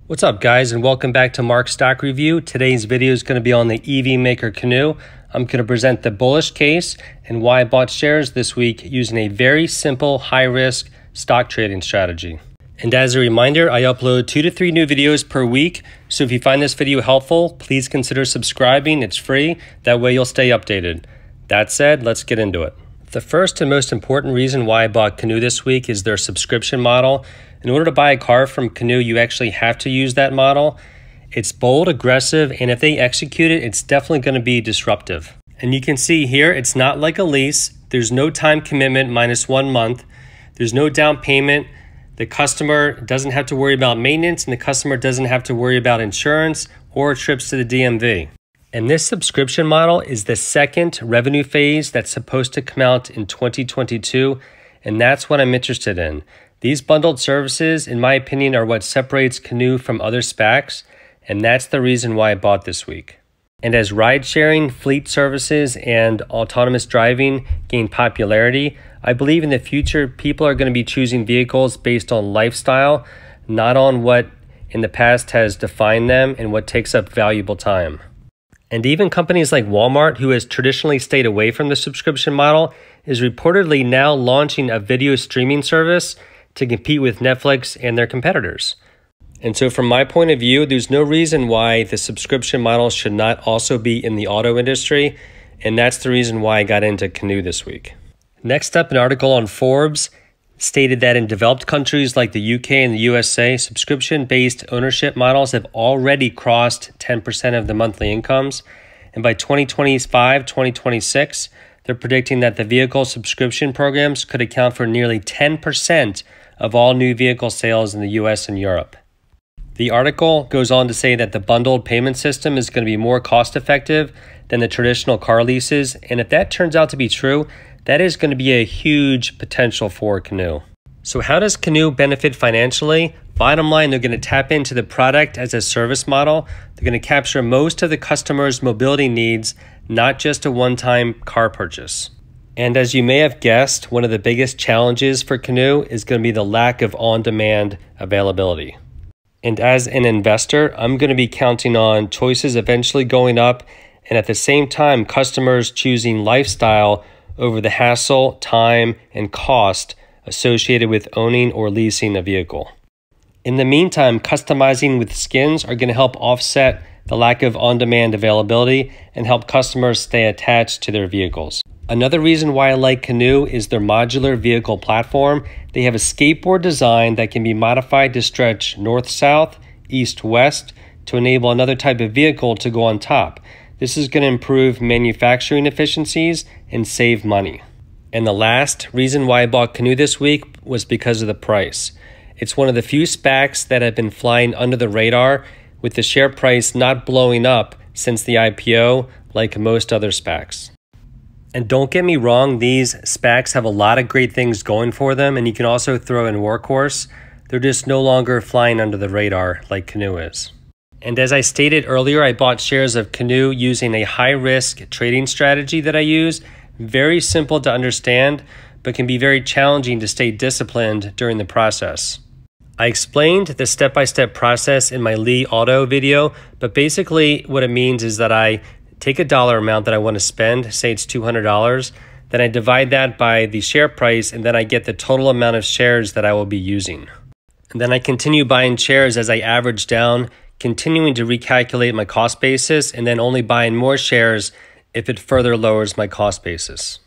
What's up, guys, and welcome back to Mark's Stock Review. Today's video is going to be on the EV maker Canoo. I'm going to present the bullish case and why I bought shares this week using a very simple, high-risk stock trading strategy. And as a reminder, I upload 2 to 3 new videos per week, so if you find this video helpful, please consider subscribing. It's free. That way you'll stay updated. That said, let's get into it. The first and most important reason why I bought Canoo this week is their subscription model. In order to buy a car from Canoo, you actually have to use that model. It's bold, aggressive, and if they execute it, it's definitely going to be disruptive. And you can see here, it's not like a lease. There's no time commitment minus 1 month. There's no down payment. The customer doesn't have to worry about maintenance, and the customer doesn't have to worry about insurance or trips to the DMV. And this subscription model is the second revenue phase that's supposed to come out in 2022, and that's what I'm interested in. These bundled services, in my opinion, are what separates Canoo from other SPACs, and that's the reason why I bought this week. And as ride-sharing, fleet services, and autonomous driving gain popularity, I believe in the future people are going to be choosing vehicles based on lifestyle, not on what in the past has defined them and what takes up valuable time. And even companies like Walmart, who has traditionally stayed away from the subscription model, is reportedly now launching a video streaming service to compete with Netflix and their competitors. And so from my point of view, there's no reason why the subscription model should not also be in the auto industry, and that's the reason why I got into Canoo this week. Next up, an article on Forbes stated that in developed countries like the UK and the USA, subscription-based ownership models have already crossed 10% of the monthly incomes, and by 2025, 2026, they're predicting that the vehicle subscription programs could account for nearly 10% of all new vehicle sales in the US and Europe. The article goes on to say that the bundled payment system is going to be more cost-effective than the traditional car leases, and if that turns out to be true, that is going to be a huge potential for Canoo. So how does Canoo benefit financially? Bottom line, they're going to tap into the product as a service model. They're going to capture most of the customer's mobility needs, not just a one-time car purchase. And as you may have guessed, one of the biggest challenges for Canoo is going to be the lack of on-demand availability. And as an investor, I'm going to be counting on choices eventually going up, and at the same time, customers choosing lifestyle over the hassle, time, and cost associated with owning or leasing a vehicle. In the meantime, customizing with skins are going to help offset the lack of on-demand availability and help customers stay attached to their vehicles. Another reason why I like Canoo is their modular vehicle platform. They have a skateboard design that can be modified to stretch north-south, east-west to enable another type of vehicle to go on top. This is going to improve manufacturing efficiencies and save money. And the last reason why I bought Canoo this week was because of the price. It's one of the few SPACs that have been flying under the radar, with the share price not blowing up since the IPO like most other SPACs. And don't get me wrong, these SPACs have a lot of great things going for them, and you can also throw in Workhorse. They're just no longer flying under the radar like Canoo is. And as I stated earlier, I bought shares of Canoo using a high-risk trading strategy that I use. Very simple to understand, but can be very challenging to stay disciplined during the process. I explained the step-by-step process in my Lee Auto video, but basically what it means is that I take a dollar amount that I want to spend, say it's $200, then I divide that by the share price, and then I get the total amount of shares that I will be using. And then I continue buying shares as I average down, continuing to recalculate my cost basis, and then only buying more shares if it further lowers my cost basis.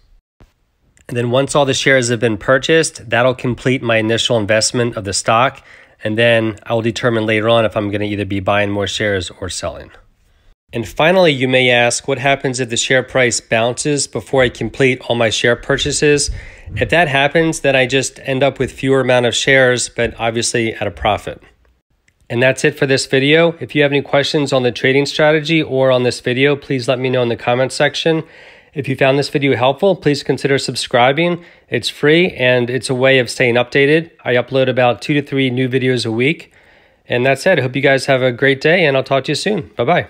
And then once all the shares have been purchased, that'll complete my initial investment of the stock, and then I will determine later on if I'm going to either be buying more shares or selling. And finally, you may ask, what happens if the share price bounces before I complete all my share purchases? If that happens, then I just end up with fewer amount of shares, but obviously at a profit. And that's it for this video. If you have any questions on the trading strategy or on this video, please let me know in the comments section. If you found this video helpful, please consider subscribing. It's free and it's a way of staying updated. I upload about 2 to 3 new videos a week. And that's it. I hope you guys have a great day, and I'll talk to you soon. Bye-bye.